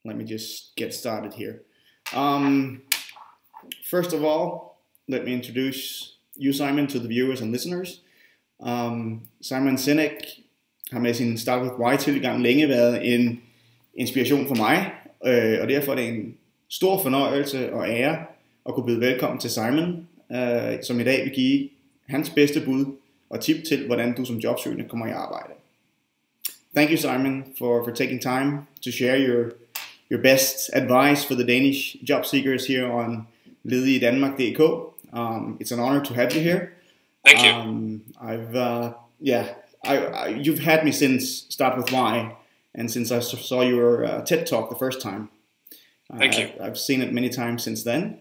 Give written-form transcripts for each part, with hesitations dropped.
let me just get started here. First of all, let me introduce you, Simon, to the viewers and listeners. Simon Sinek har med sin Start with Why-tilgang længe været en inspiration for mig, og derfor er det en stor fornøjelse og ære at kunne byde velkommen til Simon, som i dag vil give hans bedste bud og tip til, hvordan du som jobsøgende kommer i arbejde. Thank you, Simon, for taking time to share your best advice for the Danish job seekers here on Ledigidanmark.dk. It's an honor to have you here. Thank you. You've had me since Start with Why, and since I saw your TED Talk the first time. Thank you. I've seen it many times since then,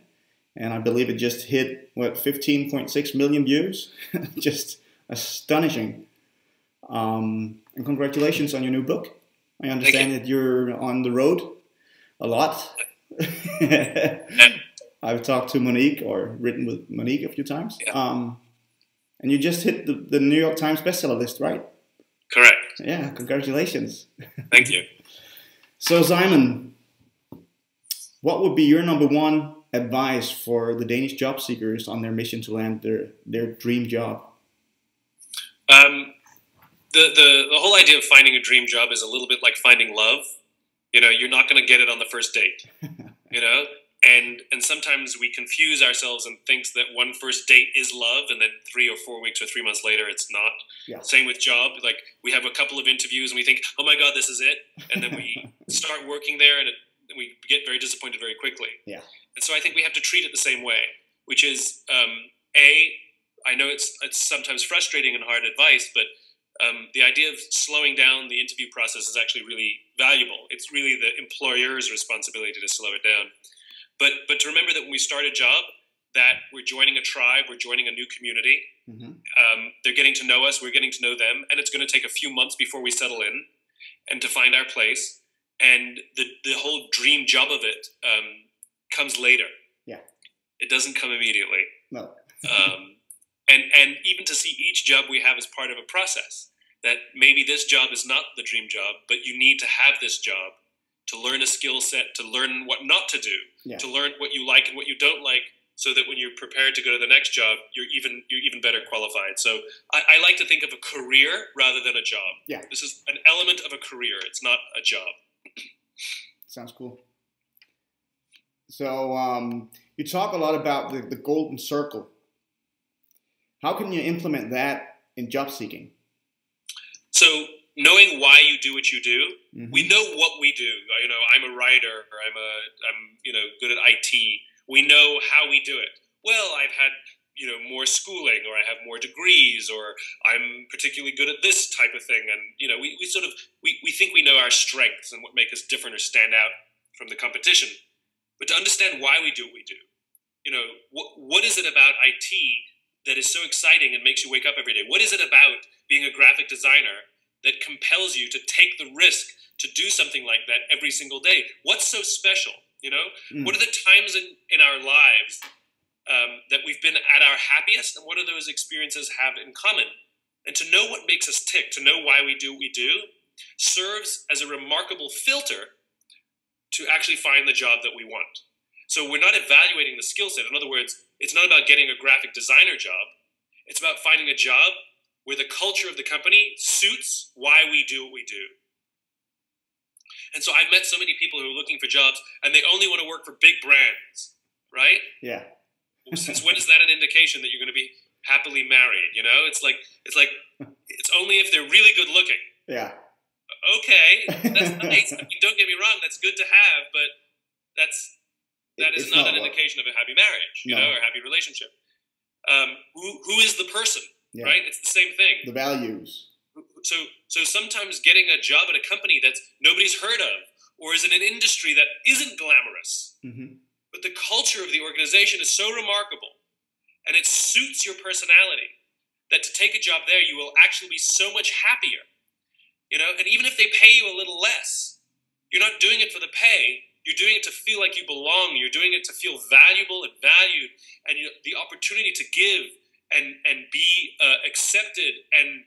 and I believe it just hit, 15.6 million views? Just astonishing. And congratulations on your new book. I understand that you're on the road a lot. I've talked to Monique, or written with Monique a few times. Yeah. And you just hit the New York Times bestseller list, right? Correct. Yeah, congratulations. Thank you. So, Simon, what would be your number one advice for the Danish job seekers on their mission to land their dream job? The whole idea of finding a dream job is a little bit like finding love. You know, you're not going to get it on the first date. You know, and sometimes we confuse ourselves and think that one first date is love, and then 3 or 4 weeks or 3 months later it's not. Yeah. Same with job. Like, we have a couple of interviews and we think, oh my God, this is it, and then we start working there and we get very disappointed very quickly. Yeah. And so I think we have to treat it the same way, which is I know it's sometimes frustrating and hard advice, but the idea of slowing down the interview process is actually really valuable. It's really the employer's responsibility to slow it down. But to remember that when we start a job, that we're joining a tribe, we're joining a new community. Mm-hmm. They're getting to know us, we're getting to know them, and it's going to take a few months before we settle in and to find our place. And the whole dream job of it comes later. Yeah, it doesn't come immediately. No. And even to see each job we have as part of a process, that maybe this job is not the dream job, but you need to have this job to learn a skill set, to learn what not to do, to learn what you like and what you don't like, so that when you're prepared to go to the next job, you're even better qualified. So I like to think of a career rather than a job. Yeah. This is an element of a career. It's not a job. Sounds cool. So you talk a lot about the golden circle. How can you implement that in job seeking? So knowing why you do what you do, mm-hmm. We know what we do. You know, I'm a writer, or I'm good at IT. We know how we do it. Well, I've had more schooling, or I have more degrees, or I'm particularly good at this type of thing. And we think we know our strengths and what make us different or stand out from the competition. But to understand why we do what we do, what is it about IT that is so exciting and makes you wake up every day? What is it about being a graphic designer that compels you to take the risk to do something like that every single day? What's so special? What are the times in our lives that we've been at our happiest, and what do those experiences have in common? And to know what makes us tick, to know why we do what we do, serves as a remarkable filter to actually find the job that we want. So we're not evaluating the skill set. In other words, it's not about getting a graphic designer job. It's about finding a job where the culture of the company suits why we do what we do. And so I've met so many people who are looking for jobs and they only want to work for big brands, right? Yeah. Since when is that an indication that you're going to be happily married? It's only if they're really good looking. Yeah. Okay, that's nice. I mean, don't get me wrong, that's good to have, but that is not an indication of a happy marriage, or a happy relationship. Who is the person, right? It's the same thing. The values. So sometimes getting a job at a company that nobody's heard of, or is in an industry that isn't glamorous, mm-hmm. but the culture of the organization is so remarkable, and it suits your personality, that to take a job there, you will actually be so much happier. And even if they pay you a little less, you're not doing it for the pay. You're doing it to feel like you belong. You're doing it to feel valuable and valued, and the opportunity to give and be accepted and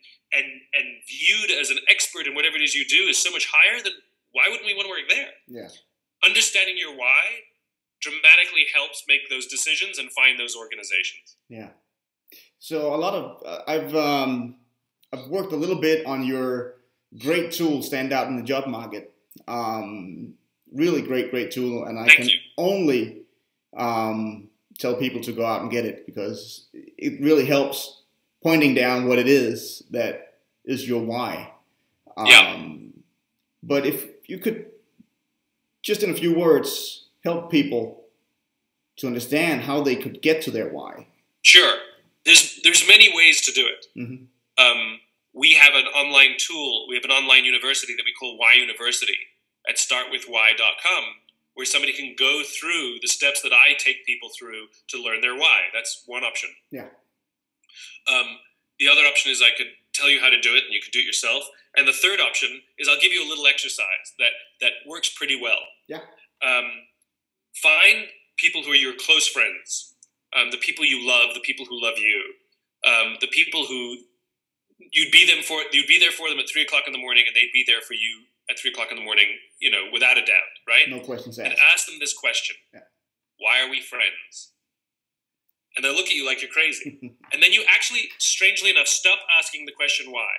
viewed as an expert in whatever it is you do is so much higher. Then why wouldn't we want to work there? Yeah. understanding your why dramatically helps make those decisions and find those organizations. Yeah. So a lot of I've worked a little bit on your great tool, Stand Out in the Job Market. Really great tool, and I can only tell people to go out and get it, because it really helps pointing down what it is that is your why. But if you could, just in a few words, help people to understand how they could get to their why. Sure. There's many ways to do it. Mm-hmm. We have an online tool. We have an online university that we call Why University at startwithwhy.com, where somebody can go through the steps that I take people through to learn their why. That's one option. Yeah. The other option is I could tell you how to do it, and you could do it yourself. And the third option is I'll give you a little exercise that works pretty well. Yeah. Find people who are your close friends, the people you love, the people who love you, the people who you'd be there for them at 3 o'clock in the morning, and they'd be there for you at 3 o'clock in the morning, without a doubt, right? No questions asked. And ask them this question: Why are we friends? And they'll look at you like you're crazy. And then you actually, strangely enough, stop asking the question why,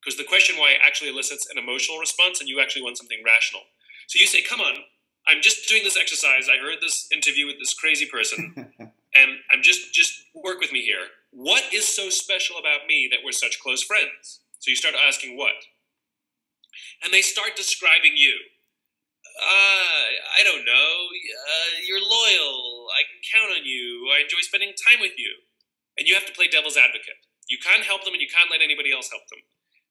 because the question why actually elicits an emotional response, and you actually want something rational. So you say, "Come on, I'm just doing this exercise. I heard this interview with this crazy person, and I'm just work with me here. What is so special about me that we're such close friends?" So you start asking what. And they start describing you. I don't know. You're loyal. I can count on you. I enjoy spending time with you. And you have to play devil's advocate. You can't help them, and you can't let anybody else help them.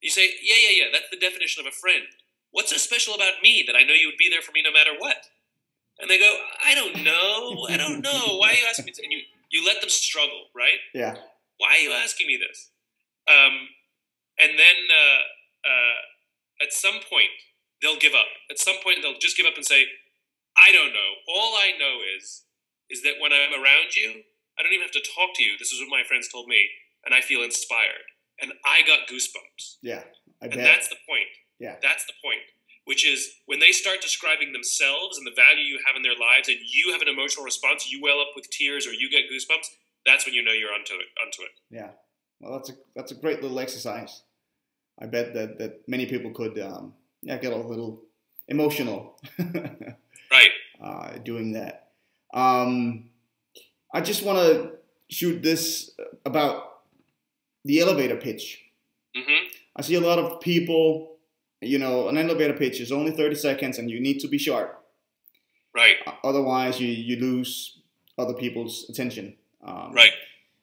You say, yeah, that's the definition of a friend. What's so special about me that I know you would be there for me no matter what? And they go, I don't know. Why are you asking me? And you let them struggle, right? Yeah. Why are you asking me this? And then at some point, they'll give up. At some point, they'll just give up and say, I don't know. All I know is that when I'm around you, I don't even have to talk to you. This is what my friends told me, and I feel inspired. And I got goosebumps. Yeah, I bet. And that's the point. Yeah. That's the point, which is when they start describing themselves and the value you have in their lives, and you have an emotional response, you well up with tears or you get goosebumps, that's when you know you're onto it. Yeah. Well, that's a great little exercise. I bet that many people could get a little emotional right doing that. I just want to shoot this about the elevator pitch. Mm-hmm. I see a lot of people, an elevator pitch is only 30 seconds and you need to be sharp. Right. Otherwise, you lose other people's attention. Right.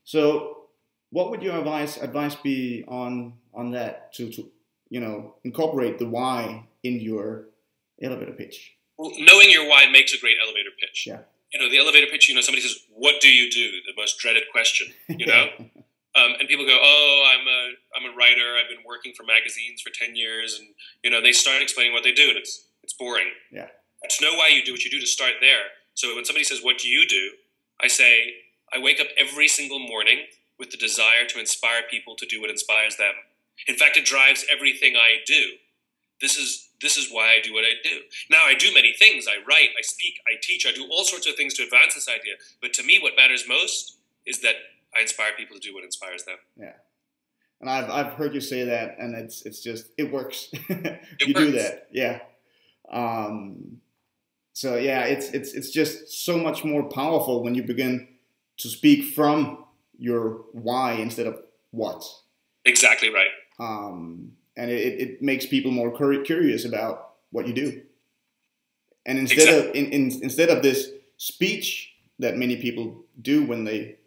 So what would your advice be on that to incorporate the why in your elevator pitch? Well, knowing your why makes a great elevator pitch. Yeah. The elevator pitch, somebody says, what do you do? The most dreaded question, and people go, oh, I'm a writer. I've been working for magazines for 10 years. And, they start explaining what they do, and it's boring. Yeah. To know why you do what you do, to start there. So when somebody says, what do you do? I say, I wake up every single morning with the desire to inspire people to do what inspires them. In fact, it drives everything I do. This is why I do what I do. Now, I do many things. I write, I speak, I teach, I do all sorts of things to advance this idea. But to me, what matters most is that I inspire people to do what inspires them. Yeah. And I've heard you say that, and it's just, it works. You do that. Yeah. So yeah, it's just so much more powerful when you begin to speak from your why instead of what. Exactly right. And it makes people more curious about what you do. And instead of this speech that many people do when they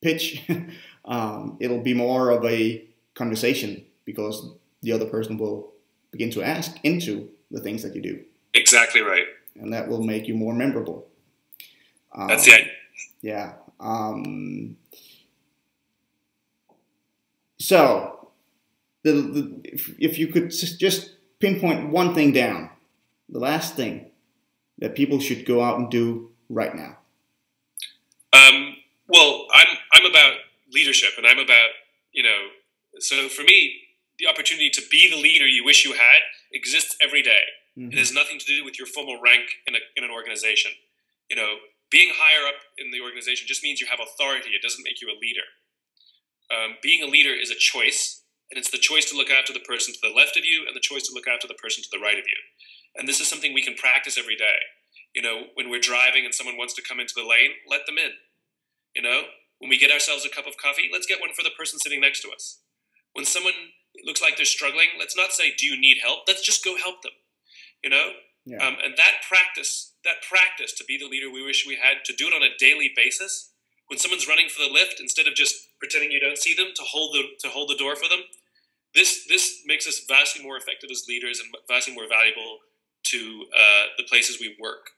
pitch, it'll be more of a conversation, because the other person will begin to ask into the things that you do. Exactly right. And that will make you more memorable. That's it. Yeah. So, if you could just pinpoint one thing down, the last thing that people should go out and do right now. Well, I'm about leadership, and I'm about, so for me, the opportunity to be the leader you wish you had exists every day. It has nothing to do with your formal rank in an organization. You know, being higher up in the organization just means you have authority. It doesn't make you a leader. Being a leader is a choice, and it's the choice to look after the person to the left of you and the choice to look after the person to the right of you. And this is something we can practice every day. You know, when we're driving and someone wants to come into the lane, let them in. You know, when we get ourselves a cup of coffee, let's get one for the person sitting next to us. When someone looks like they're struggling, let's not say, do you need help? Let's just go help them. You know? Yeah. And that practice to be the leader we wish we had, to do it on a daily basis, when someone's running for the lift, instead of just pretending you don't see them, to hold the door for them, this makes us vastly more effective as leaders and vastly more valuable to the places we work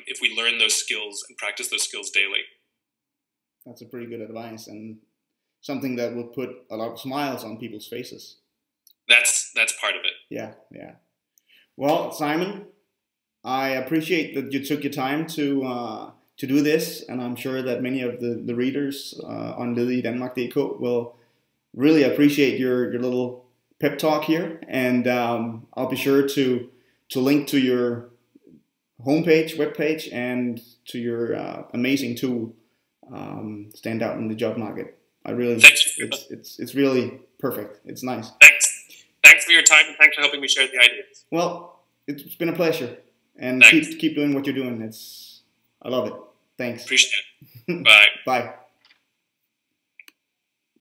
if we learn those skills and practice those skills daily. That's a pretty good advice, and something that will put a lot of smiles on people's faces. That's part of it. Yeah. Well, Simon, I appreciate that you took your time to do this, and I'm sure that many of the readers on Ledigidanmark.dk will really appreciate your little pep talk here. And I'll be sure to link to your homepage, webpage, and to your amazing tool, Stand Out in the Job Market. It's really perfect. It's nice. Thanks for your time, and thanks for helping me share the ideas. Well, it's been a pleasure, and keep doing what you're doing. I love it. Thanks. Appreciate it. Bye. Bye.